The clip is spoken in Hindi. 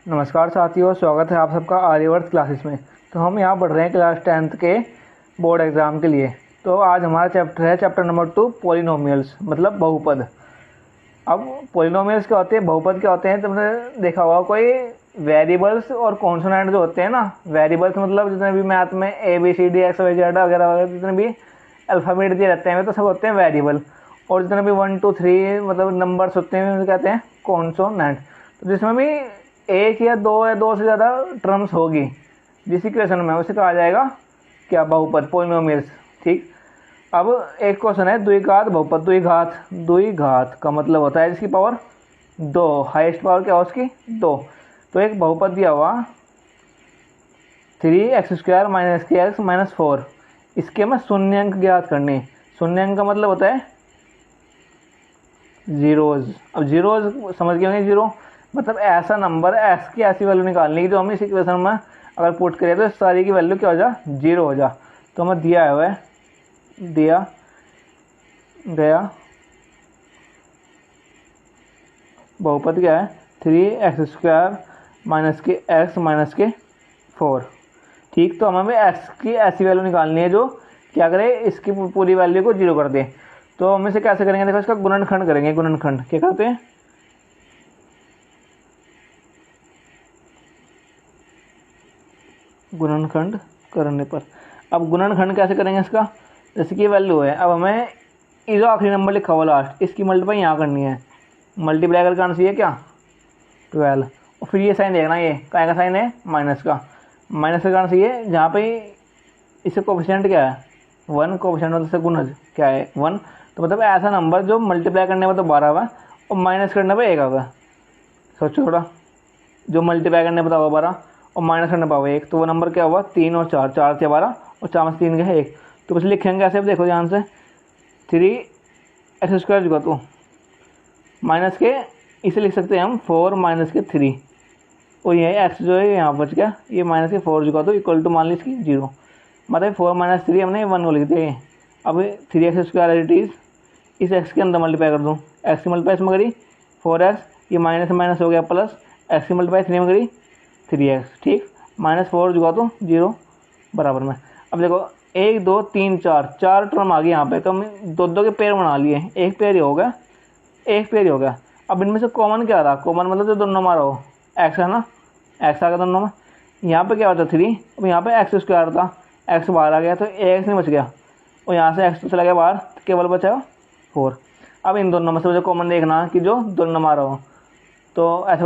नमस्कार साथियों, स्वागत है आप सबका आर्यवर्त क्लासेस में। तो हम यहाँ पढ़ रहे हैं क्लास 10th के बोर्ड एग्ज़ाम के लिए। तो आज हमारा चैप्टर है चैप्टर नंबर 2 पॉलिनोमियल्स, मतलब बहुपद। अब पॉलिनोमियल्स क्या होते हैं, बहुपद क्या होते हैं, तुमने देखा होगा कोई वेरिएबल्स और कॉन्सोनेंट जो होते हैं ना। वेरिएबल्स मतलब जितने भी मैथ में ABCD XYZ वगैरह वगैरह जितने भी अल्फ़ाबेट दिए रहते हैं तो सब होते हैं वेरिएबल। और जितने भी 1 2 3 मतलब नंबर्स होते हैं उन्हें कहते हैं कॉन्सोनेंट। तो जिसमें भी एक या दो से ज़्यादा टर्म्स होगी जिस इक्वेशन में, उसे कहा जाएगा क्या, बहुपद, पॉलिनोमियल्स। ठीक। अब एक क्वेश्चन है द्विघात बहुपद। द्विघात का मतलब होता है जिसकी पावर 2, हाईएस्ट पावर क्या हो उसकी 2। तो एक बहुपद दिया हुआ 3x² - x - 4, इसके मैं शून्यांक ज्ञात करने। शून्यांक का मतलब होता है जीरोज। अब जीरोज समझ गए होंगे, जीरो मतलब ऐसा नंबर, एक्स की ऐसी वैल्यू निकालनी कि जो हम इस इक्वेशन में अगर पुट करें तो सारी की वैल्यू क्या हो जा, जीरो हो जा। तो हमें दिया हुआ है, दिया गया बहुपद क्या है 3x² - x - 4। ठीक। तो हमें एक्स की ऐसी वैल्यू निकालनी है जो क्या करे, इसकी पूरी वैल्यू को जीरो कर दे। तो हम इसे कैसे करेंगे, देखो इसका गुणनखंड करेंगे। गुणनखंड क्या करते हैं, गुणनखंड करने पर। अब गुणनखंड कैसे करेंगे इसका, जैसे कि वैल्यू है, अब हमें ये जो आखिरी नंबर लिखा हुआ लास्ट, इसकी मल्टीप्लाई यहाँ करनी है। मल्टीप्लाई करके आना चाहिए क्या 12। और फिर ये साइन देखना, ये काय का साइन है, माइनस का। माइनस का करना चाहिए जहाँ पे इससे कोफिशिएंट क्या है 1, कोफिशिएंट मतलब से गुणज क्या है 1। तो मतलब ऐसा नंबर जो मल्टीप्लाई करने में तो 12 हुआ और माइनस करने पर 1 होगा। सोचो थोड़ा, जो मल्टीप्लाई करने पर 12 और माइनस करने पाओ 1, तो वो नंबर क्या हुआ 3 और 4, 4 से 12 और 4 में 3 का है 1। तो बस लिखेंगे ऐसे, देखो ध्यान से, 3x² जुगा तो माइनस के इसे लिख सकते हैं हम 4 - के 3, और ये x जो है यहाँ बच गया, ये माइनस के 4 जुगा तो इक्वल टू मान ली इसकी 0। मतलब 4 - 3 हमने 1 को लिख दिया। अब 3x² इट इज़, इस x के अंदर मल्टीप्लाई कर दूँ, x की मल्टीप्लाई इसमें करी 4x, ये माइनस माइनस हो गया प्लस, x की मल्टीप्लाई 3 में करी 3x। ठीक। -4 जुगा तो 0 बराबर में। अब देखो 1 2 3 4, 4 टर्म आ गई यहाँ पे, तो हम दो दो के पेयर बना लिए, एक पेयर ही हो गया, एक पेयर ही हो गया। अब इनमें से कॉमन क्या रहा, कॉमन मतलब जो दोनों में रहो, x है ना, x आ गया दोनों में। यहाँ पे क्या होता 3, अब यहाँ पे x² था, x बाहर आ गया तो x नहीं बच गया, और यहाँ से x तो चला गया बाहर, तो केवल बचा 4। अब इन दोनों में से मुझे कॉमन देखना कि जो दोनों में रहो, तो ऐसा